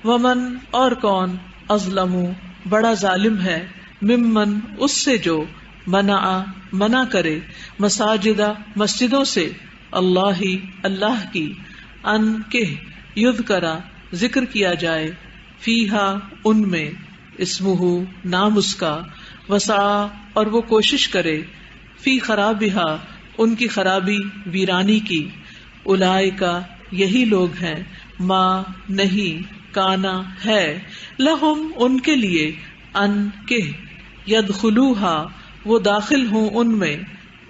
ومن اور کون اظلم بڑا ظالم ہے ممن اس سے جو منع کرے مساجدہ مسجدوں سے اللہ کی ان کے یذکرا ذکر کیا جائے فیہا ان میں اسمہ نام اس کا وسعی اور وہ کوشش کرے فی خرابہا ان کی خرابی ویرانی کی اولئک یہی لوگ ہیں ما نہیں کانا ہے لہم ان کے لیے ان کے یدخلوہا وہ داخل ہوں ان میں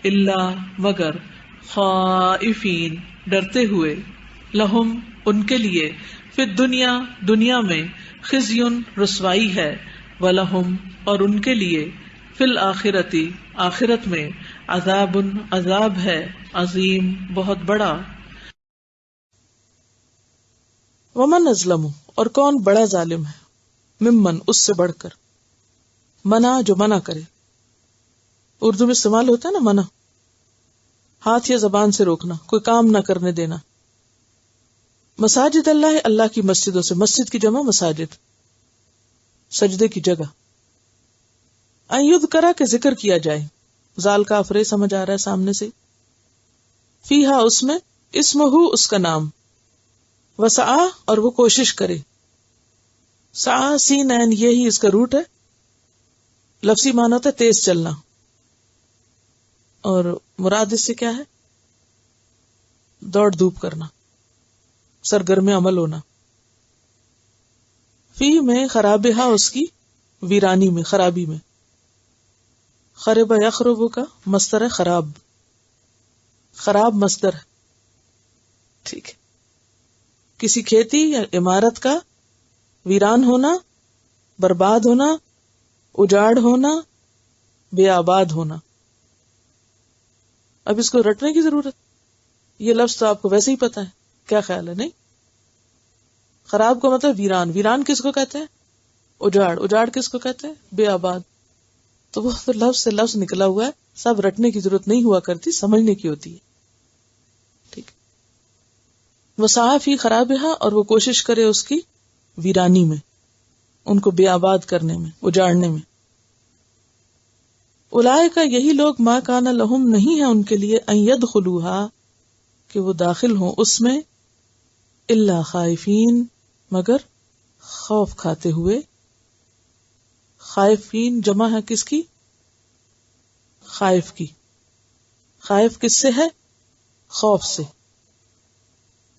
الا مگر خائفین ڈرتے ہوئے لہم ان کے لیے فی الدنیا دنیا میں خزی رسوائی ہے ولہم اور ان کے لیے فی الآخرۃ آخرت میں عذاب ہے عظیم بہت بڑا. ومن اظلم اور کون بڑا ظالم ہے ممن اس سے بڑھ کر منع جو منع کرے. اردو میں استعمال ہوتا ہے نا منع، ہاتھ یا زبان سے روکنا، کوئی کام نہ کرنے دینا. مساجد اللہ کی مسجدوں سے، مسجد کی جمع مساجد، سجدے کی جگہ. ان یذکر کہ ذکر کیا جائے، زال کاف رے سمجھ آ رہا ہے سامنے سے. فیہا اس میں اسمہ اس کا نام، وسعی اور وہ کوشش کرے. سعی سین عین یہی اس کا روٹ ہے، لفظی معنی ہوتا ہے تیز چلنا، اور مراد اس سے کیا ہے؟ دوڑ دھوپ کرنا، سرگرم عمل ہونا. فی میں خرابہا اس کی ویرانی میں، خرابی میں. خرب یخرب کا مصدر ہے خراب، خراب مصدر ہے. ٹھیک ہے، کسی کھیتی یا عمارت کا ویران ہونا، برباد ہونا، اجاڑ ہونا، بے آباد ہونا. اب اس کو رٹنے کی ضرورت، یہ لفظ تو آپ کو ویسے ہی پتا ہے، کیا خیال ہے؟ نہیں. خراب کا مطلب ویران، ویران کس کو کہتے ہیں؟ اجاڑ، اجاڑ کس کو کہتے ہیں؟ بے آباد. تو وہ تو لفظ سے لفظ نکلا ہوا ہے، سب رٹنے کی ضرورت نہیں ہوا کرتی، سمجھنے کی ہوتی ہے. ٹھیک. وسعی فی خرابہا اور وہ کوشش کرے اس کی ویرانی میں، ان کو بے آباد کرنے میں، اجاڑنے میں. اولئک یہی لوگ ما کان لہم نہیں ہے ان کے لیے ان یدخلوہا کہ وہ داخل ہوں اس میں الا خائفین مگر خوف کھاتے ہوئے. خائفین جمع ہے کس کی؟ خائف کی. خائف کس سے ہے؟ خوف سے.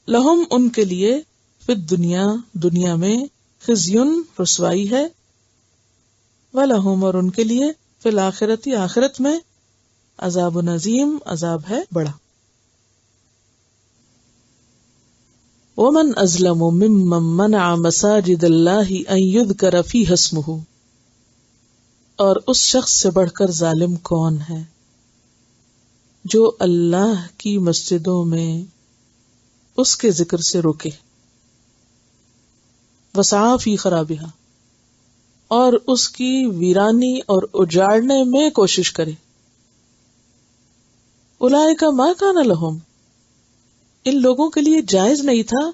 لہم ان کے لیے فی الدنیا دنیا میں خزیٌ رسوائی ہے، ولہم اور ان کے لیے فی الآخرۃ آخرت میں عذاب عظیم عذاب ہے بڑا. ومن اظلم ممن منع مساجد اللہ ان یذکر فیہا اسمہ اور اس شخص سے بڑھ کر ظالم کون ہے جو اللہ کی مسجدوں میں اس کے ذکر سے روکے. وسعی فی خرابہا اور اس کی ویرانی اور اجاڑنے میں کوشش کرے. اولئک ما کان لہم ان لوگوں کے لیے جائز نہیں تھا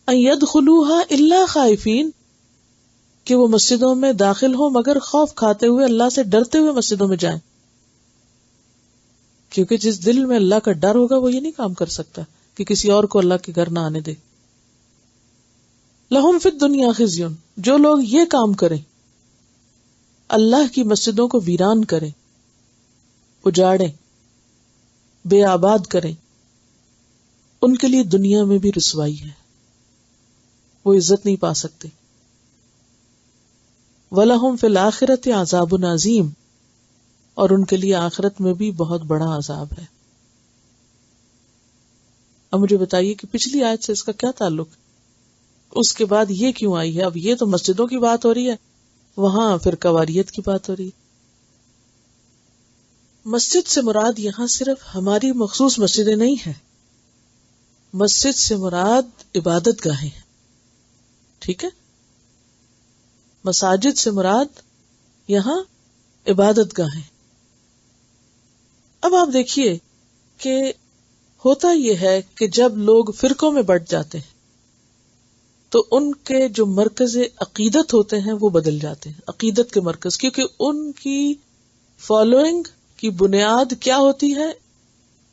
ان یدخلوہا الا خائفین کہ وہ مسجدوں میں داخل ہوں مگر خوف کھاتے ہوئے، اللہ سے ڈرتے ہوئے مسجدوں میں جائیں. کیونکہ جس دل میں اللہ کا ڈر ہوگا وہ یہ نہیں کام کر سکتا کہ کسی اور کو اللہ کے گھر نہ آنے دے. لہم فی الدنیا خزی جو لوگ یہ کام کریں، اللہ کی مسجدوں کو ویران کریں، اجاڑیں، بے آباد کریں، ان کے لیے دنیا میں بھی رسوائی ہے، وہ عزت نہیں پا سکتے. وَلَهُمْ فِي الْآخِرَةِ عَذَابٌ عَظِيمٌ اور ان کے لیے آخرت میں بھی بہت بڑا عذاب ہے. اب مجھے بتائیے کہ پچھلی آیت سے اس کا کیا تعلق؟ اس کے بعد یہ کیوں آئی ہے؟ اب یہ تو مسجدوں کی بات ہو رہی ہے، وہاں پھر قواریت کی بات ہو رہی ہے. مسجد سے مراد یہاں صرف ہماری مخصوص مسجدیں نہیں ہیں، مسجد سے مراد عبادت گاہیں ہیں. ٹھیک ہے، مساجد سے مراد یہاں عبادت گاہیں. اب آپ دیکھیے کہ ہوتا یہ ہے کہ جب لوگ فرقوں میں بٹ جاتے ہیں تو ان کے جو مرکز عقیدت ہوتے ہیں وہ بدل جاتے ہیں، عقیدت کے مرکز، کیونکہ ان کی فالوئنگ کی بنیاد کیا ہوتی ہے؟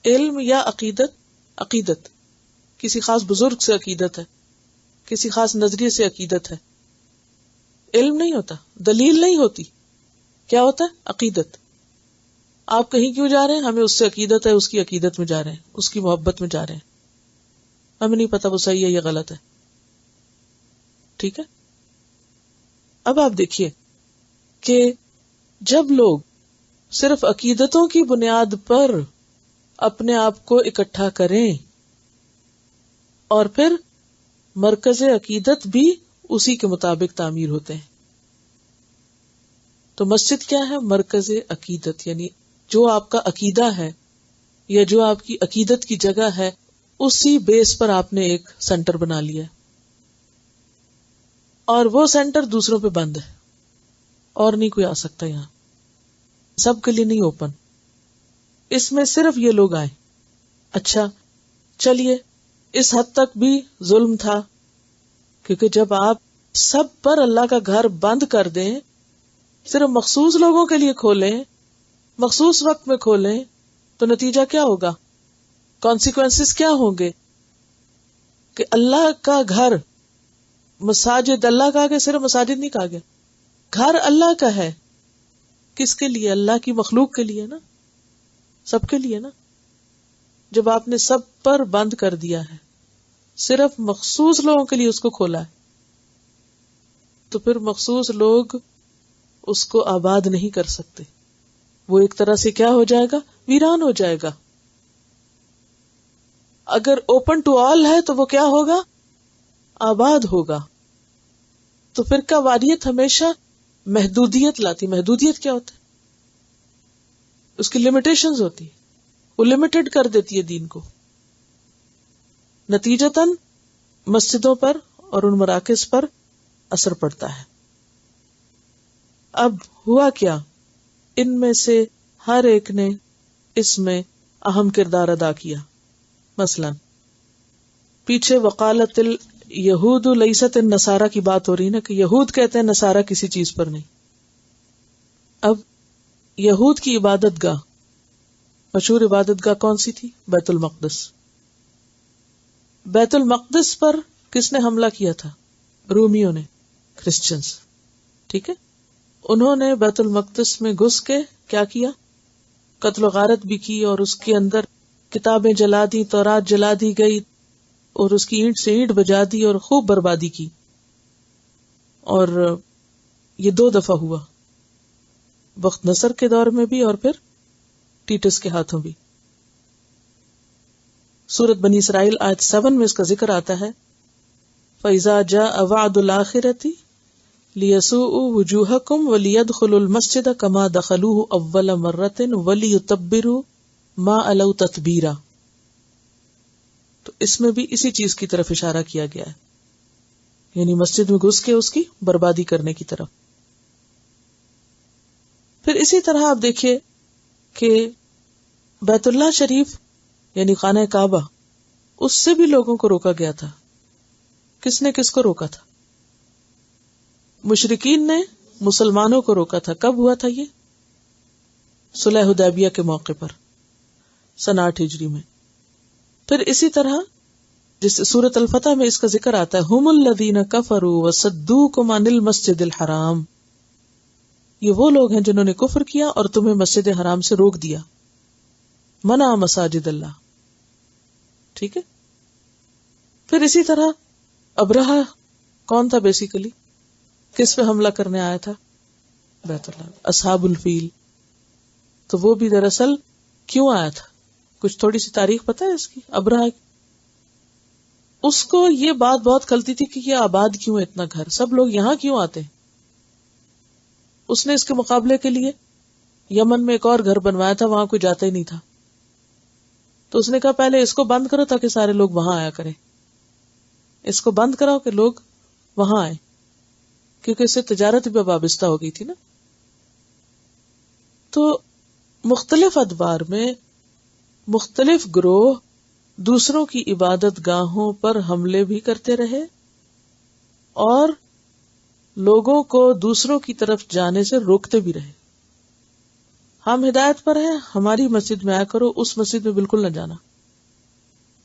علم یا عقیدت؟ عقیدت. کسی خاص بزرگ سے عقیدت ہے، کسی خاص نظریے سے عقیدت ہے. علم نہیں ہوتا، دلیل نہیں ہوتی، کیا ہوتا ہے؟ عقیدت. آپ کہیں کیوں جا رہے ہیں؟ ہمیں اس سے عقیدت ہے، اس کی عقیدت میں جا رہے ہیں، اس کی محبت میں جا رہے ہیں، ہمیں نہیں پتا وہ صحیح ہے یا غلط ہے. ٹھیک ہے. اب آپ دیکھیے کہ جب لوگ صرف عقیدتوں کی بنیاد پر اپنے آپ کو اکٹھا کریں اور پھر مرکز عقیدت بھی اسی کے مطابق تعمیر ہوتے ہیں. تو مسجد کیا ہے؟ مرکز عقیدت، یعنی جو آپ کا عقیدہ ہے یا جو آپ کی عقیدت کی جگہ ہے اسی بیس پر آپ نے ایک سینٹر بنا لیا، اور وہ سینٹر دوسروں پہ بند ہے اور نہیں کوئی آ سکتا، یہاں سب کے لیے نہیں اوپن. اس میں صرف یہ لوگ آئے. اچھا چلیے، اس حد تک بھی ظلم تھا، کیونکہ جب آپ سب پر اللہ کا گھر بند کر دیں، صرف مخصوص لوگوں کے لیے کھولیں، مخصوص وقت میں کھولیں، تو نتیجہ کیا ہوگا؟ کانسیکوینسز کیا ہوں گے؟ کہ اللہ کا گھر، مساجد، اللہ کا آگے صرف مساجد نہیں کہا گیا، گھر اللہ کا ہے. کس کے لیے؟ اللہ کی مخلوق کے لیے نا، سب کے لیے نا. جب آپ نے سب پر بند کر دیا ہے، صرف مخصوص لوگوں کے لیے اس کو کھولا ہے، تو پھر مخصوص لوگ اس کو آباد نہیں کر سکتے. وہ ایک طرح سے کیا ہو جائے گا؟ ویران ہو جائے گا. اگر اوپن ٹو آل ہے تو وہ کیا ہوگا؟ آباد ہوگا. تو فرقہ واریت ہمیشہ محدودیت لاتی. محدودیت کیا ہوتا ہے؟ اس کی لمیٹیشنز ہوتی، وہ لمیٹڈ کر دیتی ہے دین کو. نتیجتاً مسجدوں پر اور ان مراکز پر اثر پڑتا ہے. اب ہوا کیا؟ ان میں سے ہر ایک نے اس میں اہم کردار ادا کیا. مثلا پیچھے وقالت الیہود لیست النصارى کی بات ہو رہی نا، کہ یہود کہتے ہیں نصارہ کسی چیز پر نہیں. اب یہود کی عبادت گاہ، مشہور عبادت گاہ کون سی تھی؟ بیت المقدس. بیت المقدس پر کس نے حملہ کیا تھا؟ رومیوں نے، کرسچنز. ٹھیک ہے. انہوں نے بیت المقدس میں گھس کے کیا کیا؟ قتل و غارت بھی کی، اور اس کے اندر کتابیں جلا دی، تورات جلا دی گئی، اور اس کی اینٹ سے اینٹ بجا دی اور خوب بربادی کی. اور یہ 2 دفعہ ہوا، بخت نصر کے دور میں بھی اور پھر ٹیٹس کے ہاتھوں بھی. سورۃ بنی اسرائیل آیت 7 میں اس کا ذکر آتا ہے، فَإِذَا جَاءَ وَعْدُ الْآخِرَةِ لِيَسُوءُوا وُجُوهَكُمْ وَلِيَدْخُلُوا الْمَسْجِدَ كَمَا دَخَلُوهُ أَوَّلَ مَرَّةٍ وَلِيُتَبِّرُوا مَا عَلَوْا تَتْبِيرًا. تو اس میں بھی اسی چیز کی طرف اشارہ کیا گیا ہے، یعنی مسجد میں گھس کے اس کی بربادی کرنے کی طرف. پھر اسی طرح آپ دیکھیے کہ بیت اللہ شریف یعنی خانہ کعبہ، اس سے بھی لوگوں کو روکا گیا تھا. کس نے کس کو روکا تھا؟ مشرکین نے مسلمانوں کو روکا تھا. کب ہوا تھا یہ؟ صلح حدیبیہ کے موقع پر سن 8 ہجری میں. پھر اسی طرح جس سورۃ الفتح میں اس کا ذکر آتا ہے، ہم الذین کفروا وصدوکم عن المسجد الحرام. یہ وہ لوگ ہیں جنہوں نے کفر کیا اور تمہیں مسجد حرام سے روک دیا. منع مساجد اللہ. ٹھیک ہے. پھر اسی طرح ابرہہ کون تھا بیسیکلی؟ کس پہ حملہ کرنے آیا تھا؟ بیت اللہ. اصحاب الفیل. تو وہ بھی دراصل کیوں آیا تھا؟ کچھ تھوڑی سی تاریخ پتہ ہے اس کی؟ ابرہہ اس کو یہ بات بہت کھلتی تھی کہ یہ آباد کیوں ہے اتنا گھر، سب لوگ یہاں کیوں آتے ہیں. اس نے اس کے مقابلے کے لیے یمن میں ایک اور گھر بنوایا تھا، وہاں کوئی جاتا ہی نہیں تھا. تو اس نے کہا پہلے اس کو بند کرو تاکہ سارے لوگ وہاں آیا کریں. اس کو بند کراؤ کہ لوگ وہاں آئے، کیونکہ اس سے تجارت بھی وابستہ ہو گئی تھی نا. تو مختلف ادوار میں مختلف گروہ دوسروں کی عبادت گاہوں پر حملے بھی کرتے رہے اور لوگوں کو دوسروں کی طرف جانے سے روکتے بھی رہے. ہم ہدایت پر ہیں, ہماری مسجد میں آیا کرو, اس مسجد میں بالکل نہ جانا,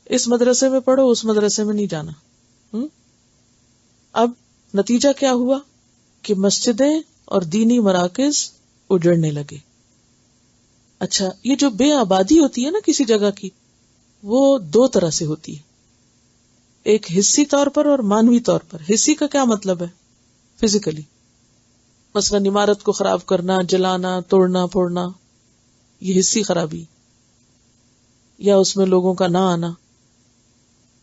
اس مدرسے میں پڑھو, اس مدرسے میں نہیں جانا. اب نتیجہ کیا ہوا کہ مسجدیں اور دینی مراکز اجڑنے لگے. اچھا, یہ جو بے آبادی ہوتی ہے نا کسی جگہ کی, وہ دو طرح سے ہوتی ہے, ایک حصی طور پر اور مانوی طور پر. حصی کا کیا مطلب ہے؟ فزیکلی, مثلا عمارت کو خراب کرنا, جلانا, توڑنا پھوڑنا, یہ حصی خرابی, یا اس میں لوگوں کا نہ آنا.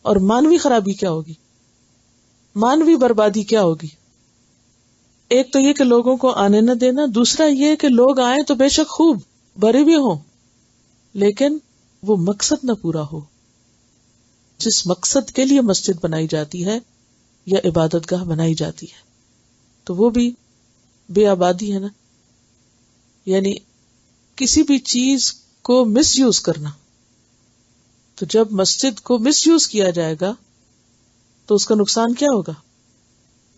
اور مانوی خرابی کیا ہوگی؟ مانوی بربادی کیا ہوگی؟ ایک تو یہ کہ لوگوں کو آنے نہ دینا, دوسرا یہ کہ لوگ آئیں تو بے شک خوب بھرے بھی ہوں, لیکن وہ مقصد نہ پورا ہو جس مقصد کے لیے مسجد بنائی جاتی ہے یا عبادت گاہ بنائی جاتی ہے. تو وہ بھی بے آبادی ہے نا. یعنی کسی بھی چیز کو مس یوز کرنا. تو جب مسجد کو مس یوز کیا جائے گا تو اس کا نقصان کیا ہوگا؟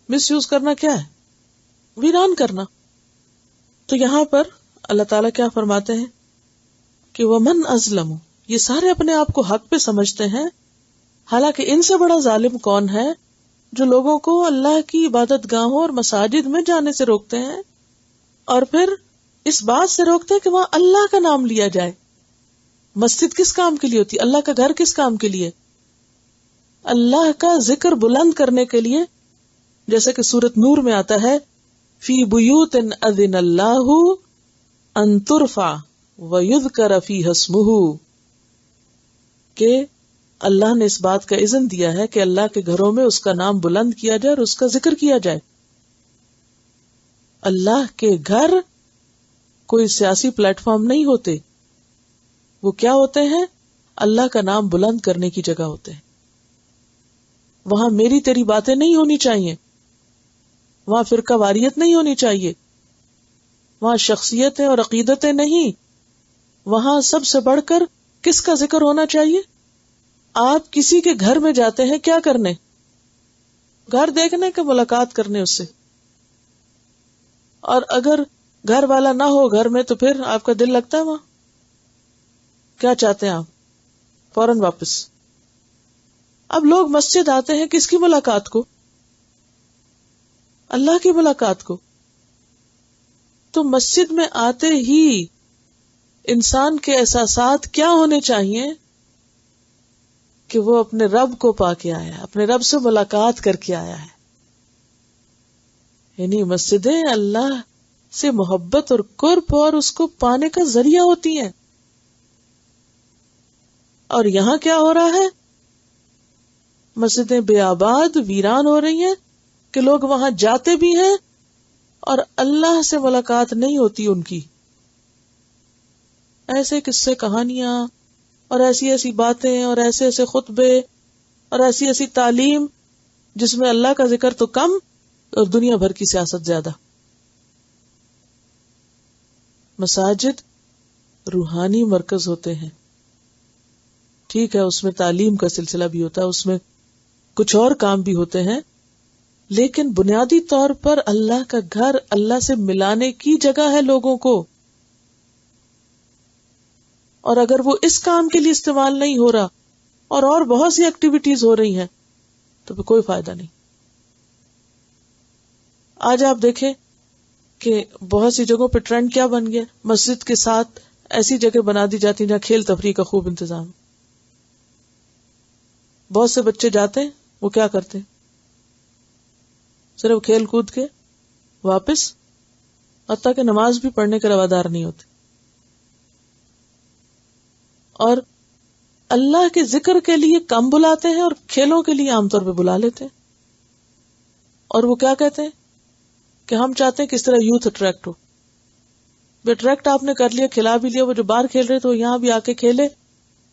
مس یوز کرنا کیا ہے؟ ویران کرنا. تو یہاں پر اللہ تعالیٰ کیا فرماتے ہیں کہ وَمَنْ أَظْلَمُ, یہ سارے اپنے آپ کو حق پہ سمجھتے ہیں, حالانکہ ان سے بڑا ظالم کون ہے جو لوگوں کو اللہ کی عبادت گاہوں اور مساجد میں جانے سے روکتے ہیں, اور پھر اس بات سے روکتے ہیں کہ وہاں اللہ کا نام لیا جائے. مسجد کس کام کے لیے ہوتی ہے؟ اللہ کا گھر کس کام کے لیے؟ اللہ کا ذکر بلند کرنے کے لیے. جیسے کہ سورۃ نور میں آتا ہے فی بیوت اذن اللہ ان ترفع ویذکر فیہا اسمہ, کہ اللہ نے اس بات کا اذن دیا ہے کہ اللہ کے گھروں میں اس کا نام بلند کیا جائے اور اس کا ذکر کیا جائے. اللہ کے گھر کوئی سیاسی پلیٹ فارم نہیں ہوتے, وہ کیا ہوتے ہیں؟ اللہ کا نام بلند کرنے کی جگہ ہوتے ہیں. وہاں میری تیری باتیں نہیں ہونی چاہیے, وہاں فرقہ واریت نہیں ہونی چاہیے, وہاں شخصیتیں اور عقیدتیں نہیں. وہاں سب سے بڑھ کر کس کا ذکر ہونا چاہیے؟ آپ کسی کے گھر میں جاتے ہیں کیا کرنے؟ گھر دیکھنے کے, ملاقات کرنے اس سے. اور اگر گھر والا نہ ہو گھر میں تو پھر آپ کا دل لگتا ہے وہاں؟ کیا چاہتے ہیں آپ؟ فوراً واپس. اب لوگ مسجد آتے ہیں کس کی ملاقات کو؟ اللہ کی ملاقات کو. تو مسجد میں آتے ہی انسان کے احساسات کیا ہونے چاہیے کہ وہ اپنے رب کو پا کے آیا ہے, اپنے رب سے ملاقات کر کے آیا ہے. یعنی مسجدیں اللہ سے محبت اور قرب اور اس کو پانے کا ذریعہ ہوتی ہیں. اور یہاں کیا ہو رہا ہے؟ مسجدیں بے آباد ویران ہو رہی ہیں کہ لوگ وہاں جاتے بھی ہیں اور اللہ سے ملاقات نہیں ہوتی ان کی. ایسے قصے کہانیاں اور ایسی ایسی باتیں اور ایسے ایسے خطبے اور ایسی ایسی تعلیم جس میں اللہ کا ذکر تو کم اور دنیا بھر کی سیاست زیادہ. مساجد روحانی مرکز ہوتے ہیں, ٹھیک ہے, اس میں تعلیم کا سلسلہ بھی ہوتا ہے, اس میں کچھ اور کام بھی ہوتے ہیں, لیکن بنیادی طور پر اللہ کا گھر اللہ سے ملانے کی جگہ ہے لوگوں کو. اور اگر وہ اس کام کے لیے استعمال نہیں ہو رہا اور بہت سی ایکٹیویٹیز ہو رہی ہیں تو پھر کوئی فائدہ نہیں. آج آپ دیکھیں کہ بہت سی جگہوں پہ ٹرینڈ کیا بن گیا, مسجد کے ساتھ ایسی جگہ بنا دی جاتی ہیں جہاں کھیل تفریح کا خوب انتظام. بہت سے بچے جاتے ہیں, وہ کیا کرتے ہیں؟ صرف کھیل کود کے واپس, حتیٰ کہ نماز بھی پڑھنے کے روادار نہیں ہوتے. اور اللہ کے ذکر کے لیے کم بلاتے ہیں اور کھیلوں کے لیے عام طور پہ بلا لیتے ہیں. اور وہ کیا کہتے ہیں کہ ہم چاہتے ہیں کس طرح یوتھ اٹریکٹ ہو. اٹریکٹ آپ نے کر لیا, کھلا بھی لیا, وہ جو باہر کھیل رہے تو یہاں بھی آ کے کھیلے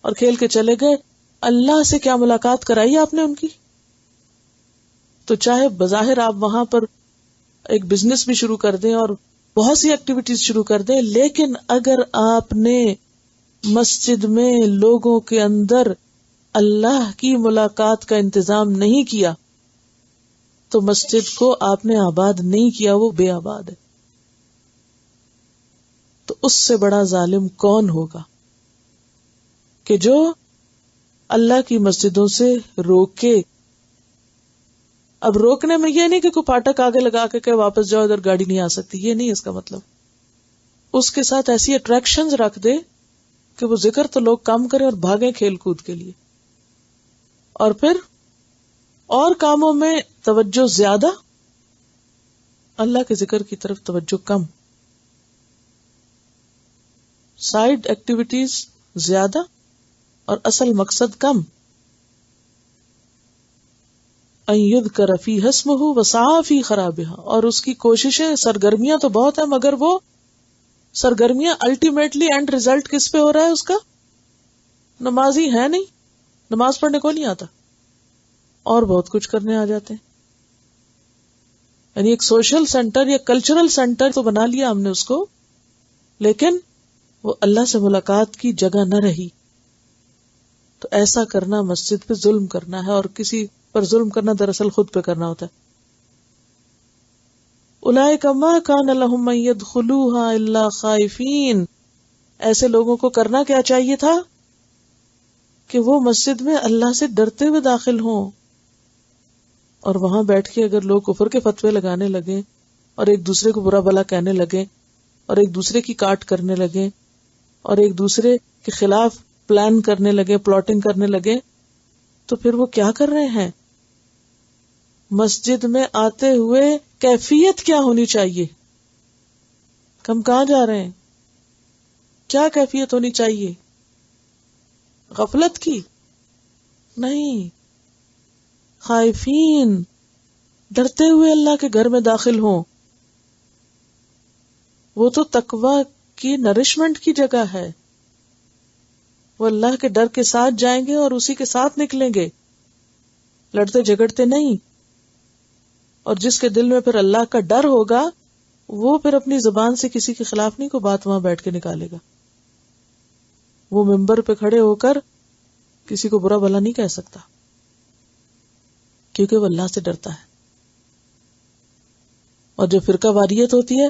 اور کھیل کے چلے گئے. اللہ سے کیا ملاقات کرائی آپ نے ان کی؟ تو چاہے بظاہر آپ وہاں پر ایک بزنس بھی شروع کر دیں اور بہت سی ایکٹیویٹیز شروع کر دیں, لیکن اگر آپ نے مسجد میں لوگوں کے اندر اللہ کی ملاقات کا انتظام نہیں کیا تو مسجد کو آپ نے آباد نہیں کیا، وہ بے آباد ہے. تو اس سے بڑا ظالم کون ہوگا کہ جو اللہ کی مسجدوں سے روکے. اب روکنے میں یہ نہیں کہ کوئی پاٹک آگے لگا کے کہ واپس جاؤ ادھر گاڑی نہیں آ سکتی، یہ نہیں اس کا مطلب. اس کے ساتھ ایسی اٹریکشنز رکھ دے کہ وہ ذکر تو لوگ کم کریں اور بھاگیں کھیل کود کے لیے، اور پھر اور کاموں میں توجہ زیادہ، اللہ کے ذکر کی طرف توجہ کم، سائیڈ ایکٹیویٹیز زیادہ اور اصل مقصد کم. ان یذکر فیہا اسمہ وسعی فی خرابہا، اور اس کی کوششیں، سرگرمیاں تو بہت ہیں، مگر وہ سرگرمیاں الٹیمیٹلی اینڈ ریزلٹ کس پہ ہو رہا ہے اس کا؟ نمازی ہے نہیں، نماز پڑھنے کو نہیں آتا اور بہت کچھ کرنے آ جاتے ہیں. یعنی ایک سوشل سینٹر یا کلچرل سینٹر تو بنا لیا ہم نے اس کو، لیکن وہ اللہ سے ملاقات کی جگہ نہ رہی. تو ایسا کرنا مسجد پہ ظلم کرنا ہے، اور کسی پر ظلم کرنا دراصل خود پہ کرنا ہوتا ہے. اولئک ما کان لهم ان يدخلوها الا خائفین، ایسے لوگوں کو کرنا کیا چاہیے تھا کہ وہ مسجد میں اللہ سے ڈرتے ہوئے داخل ہوں، اور وہاں بیٹھ کے اگر لوگ کفر کے فتوے لگانے لگے اور ایک دوسرے کو برا بھلا کہنے لگے اور ایک دوسرے کی کاٹ کرنے لگے اور ایک دوسرے کے خلاف پلان کرنے لگے، پلاٹنگ کرنے لگے، تو پھر وہ کیا کر رہے ہیں؟ مسجد میں آتے ہوئے کیفیت کیا ہونی چاہیے؟ ہم کہاں جا رہے ہیں؟ کیا کیفیت ہونی چاہیے؟ غفلت کی نہیں، خائفین، ڈرتے ہوئے اللہ کے گھر میں داخل ہوں. وہ تو تقوی کی نرشمنٹ کی جگہ ہے، وہ اللہ کے ڈر کے ساتھ جائیں گے اور اسی کے ساتھ نکلیں گے، لڑتے جھگڑتے نہیں. اور جس کے دل میں پھر اللہ کا ڈر ہوگا وہ پھر اپنی زبان سے کسی کے خلاف نہیں کوئی بات وہاں بیٹھ کے نکالے گا. وہ ممبر پہ کھڑے ہو کر کسی کو برا بھلا نہیں کہہ سکتا، کیونکہ وہ اللہ سے ڈرتا ہے. اور جو فرقہ واریت ہوتی ہے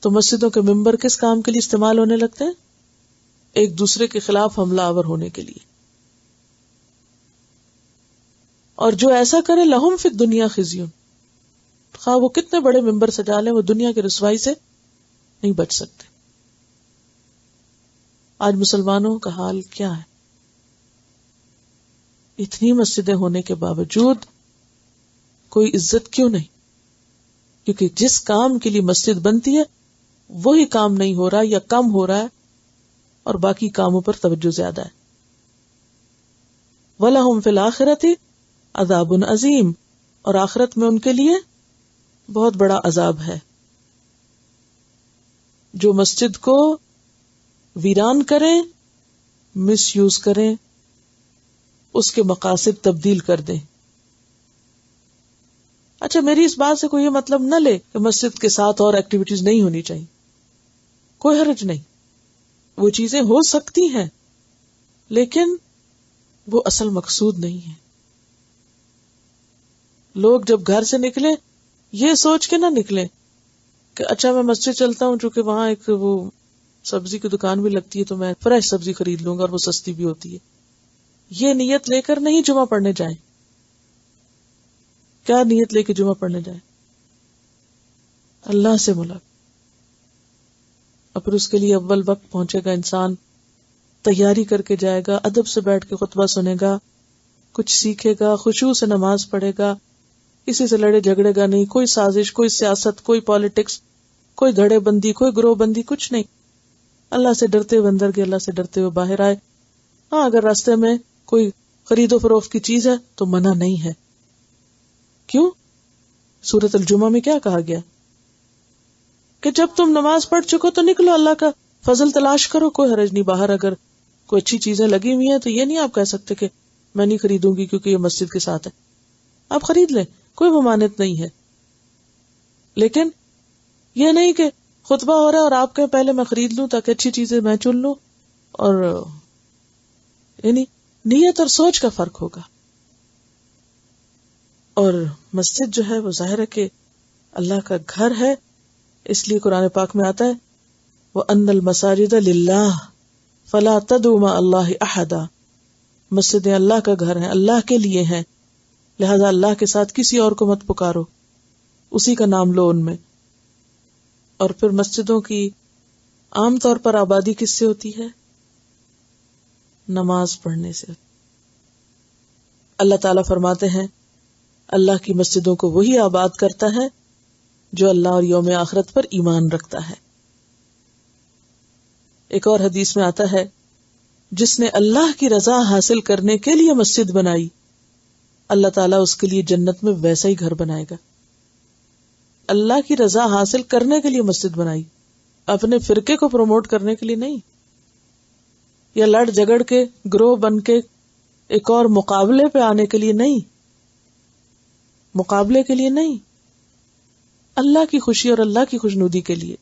تو مسجدوں کے ممبر کس کام کے لیے استعمال ہونے لگتے ہیں؟ ایک دوسرے کے خلاف حملہ آور ہونے کے لیے. اور جو ایسا کرے لہم فی الدنیا خزی، خواہ وہ کتنے بڑے ممبر سجا لیں، وہ دنیا کی رسوائی سے نہیں بچ سکتے. آج مسلمانوں کا حال کیا ہے؟ اتنی مسجدیں ہونے کے باوجود کوئی عزت کیوں نہیں؟ کیونکہ جس کام کے لیے مسجد بنتی ہے وہی کام نہیں ہو رہا یا کم ہو رہا ہے، اور باقی کاموں پر توجہ زیادہ ہے. وَلَهُمْ فِي الْآخِرَةِ عَذَابٌ عَظِيمٌ، اور آخرت میں ان کے لیے بہت بڑا عذاب ہے. جو مسجد کو ویران کریں، مس یوز کریں، اس کے مقاصد تبدیل کر دیں. اچھا، میری اس بات سے کوئی یہ مطلب نہ لے کہ مسجد کے ساتھ اور ایکٹیویٹیز نہیں ہونی چاہیے، کوئی حرج نہیں، وہ چیزیں ہو سکتی ہیں، لیکن وہ اصل مقصود نہیں ہے. لوگ جب گھر سے نکلے یہ سوچ کے نہ نکلے کہ اچھا میں مسجد چلتا ہوں چونکہ وہاں ایک وہ سبزی کی دکان بھی لگتی ہے تو میں فریش سبزی خرید لوں گا اور وہ سستی بھی ہوتی ہے. یہ نیت لے کر نہیں جمعہ پڑھنے جائیں. کیا نیت لے کے جمعہ پڑھنے جائیں؟ اللہ سے ملاقات. اور پھر اس کے لیے اول وقت پہنچے گا انسان، تیاری کر کے جائے گا، ادب سے بیٹھ کے خطبہ سنے گا، کچھ سیکھے گا، خشوع سے نماز پڑھے گا، کسی سے لڑے جھگڑے گا نہیں، کوئی سازش، کوئی سیاست، کوئی پالیٹکس، کوئی دھڑے بندی، کوئی گروہ بندی، کچھ نہیں. اللہ سے ڈرتے ہوئے اندر گئے، اللہ سے ڈرتے ہوئے باہر آئے. ہاں، اگر راستے میں کوئی خرید و فروخت کی چیز ہے تو منع نہیں ہے. کیوں؟ سورۃ الجمعہ میں کیا کہا گیا کہ جب تم نماز پڑھ چکو تو نکلو، اللہ کا فضل تلاش کرو، کوئی حرج نہیں. باہر اگر کوئی اچھی چیزیں لگی ہوئی ہیں تو یہ نہیں آپ کہہ سکتے کہ میں نہیں خریدوں گی کیونکہ یہ مسجد کے ساتھ ہے. آپ خرید لیں، کوئی ممانعت نہیں ہے. لیکن یہ نہیں کہ خطبہ ہو رہا ہے اور آپ کہیں پہلے میں خرید لوں تاکہ اچھی چیزیں میں چن لوں. اور یعنی نیت اور سوچ کا فرق ہوگا. اور مسجد جو ہے وہ ظاہر ہے کہ اللہ کا گھر ہے، اس لیے قرآن پاک میں آتا ہے وَأَنَّ الْمَسَاجِدَ لِلَّهِ فَلَا تَدْعُوا مَعَ اللَّهِ أَحَدًا، مسجدیں اللہ کا گھر ہیں، اللہ کے لیے ہیں، لہذا اللہ کے ساتھ کسی اور کو مت پکارو، اسی کا نام لو ان میں۔ اور پھر مسجدوں کی عام طور پر آبادی کس سے ہوتی ہے؟ نماز پڑھنے سے۔ اللہ تعالیٰ فرماتے ہیں اللہ کی مسجدوں کو وہی آباد کرتا ہے جو اللہ اور یوم آخرت پر ایمان رکھتا ہے۔ ایک اور حدیث میں آتا ہے جس نے اللہ کی رضا حاصل کرنے کے لیے مسجد بنائی، اللہ تعالیٰ اس کے لیے جنت میں ویسا ہی گھر بنائے گا۔ اللہ کی رضا حاصل کرنے کے لیے مسجد بنائی، اپنے فرقے کو پروموٹ کرنے کے لیے نہیں، یا لڑ جگڑ کے گروہ بن کے ایک اور مقابلے پہ آنے کے لیے نہیں، مقابلے کے لیے نہیں، اللہ کی خوشی اور اللہ کی خوشنودی کے لیے۔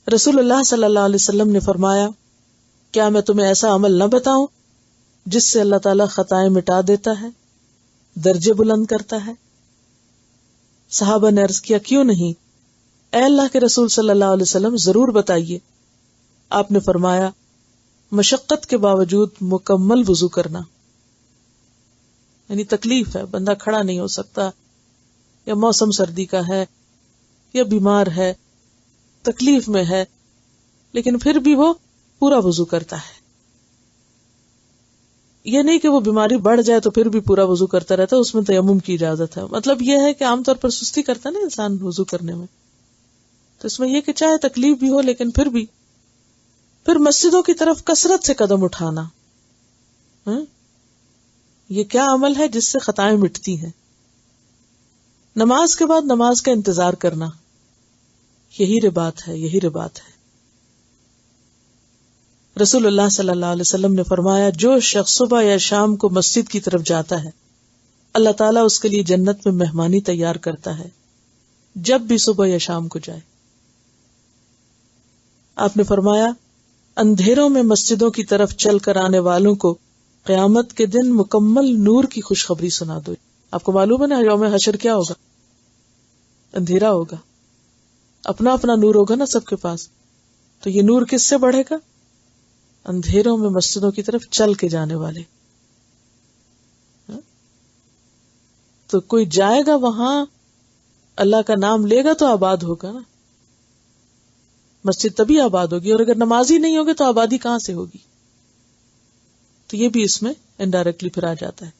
رسول اللہ صلی اللہ علیہ وسلم نے فرمایا کیا میں تمہیں ایسا عمل نہ بتاؤں جس سے اللہ تعالیٰ خطائیں مٹا دیتا ہے، درجے بلند کرتا ہے؟ صحابہ نے عرض کیا کیوں نہیں، اے اللہ کے رسول صلی اللہ علیہ وسلم ضرور بتائیے۔ آپ نے فرمایا مشقت کے باوجود مکمل وضو کرنا، یعنی تکلیف ہے، بندہ کھڑا نہیں ہو سکتا، یا موسم سردی کا ہے، یا بیمار ہے، تکلیف میں ہے، لیکن پھر بھی وہ پورا وضو کرتا ہے۔ یہ نہیں کہ وہ بیماری بڑھ جائے تو پھر بھی پورا وضو کرتا رہتا ہے، اس میں تیمم کی اجازت ہے۔ مطلب یہ ہے کہ عام طور پر سستی کرتا ہے نا انسان وضو کرنے میں، تو اس میں یہ کہ چاہے تکلیف بھی ہو لیکن پھر بھی۔ پھر مسجدوں کی طرف کثرت سے قدم اٹھانا، یہ کیا عمل ہے جس سے خطائیں مٹتی ہیں؟ نماز کے بعد نماز کا انتظار کرنا، یہی رباط ہے، یہی رباط ہے۔ رسول اللہ صلی اللہ علیہ وسلم نے فرمایا جو شخص صبح یا شام کو مسجد کی طرف جاتا ہے اللہ تعالیٰ اس کے لیے جنت میں مہمانی تیار کرتا ہے، جب بھی صبح یا شام کو جائے۔ آپ نے فرمایا اندھیروں میں مسجدوں کی طرف چل کر آنے والوں کو قیامت کے دن مکمل نور کی خوشخبری سنا دو۔ آپ کو معلوم ہے نا یوم حشر کیا ہوگا؟ اندھیرا ہوگا، اپنا اپنا نور ہوگا نا سب کے پاس، تو یہ نور کس سے بڑھے گا؟ اندھیروں میں مسجدوں کی طرف چل کے جانے والے۔ تو کوئی جائے گا وہاں اللہ کا نام لے گا تو آباد ہوگا نا، مسجد تبھی آباد ہوگی، اور اگر نمازی نہیں ہوگے تو آبادی کہاں سے ہوگی؟ تو یہ بھی اس میں انڈائریکٹلی پھر آ جاتا ہے۔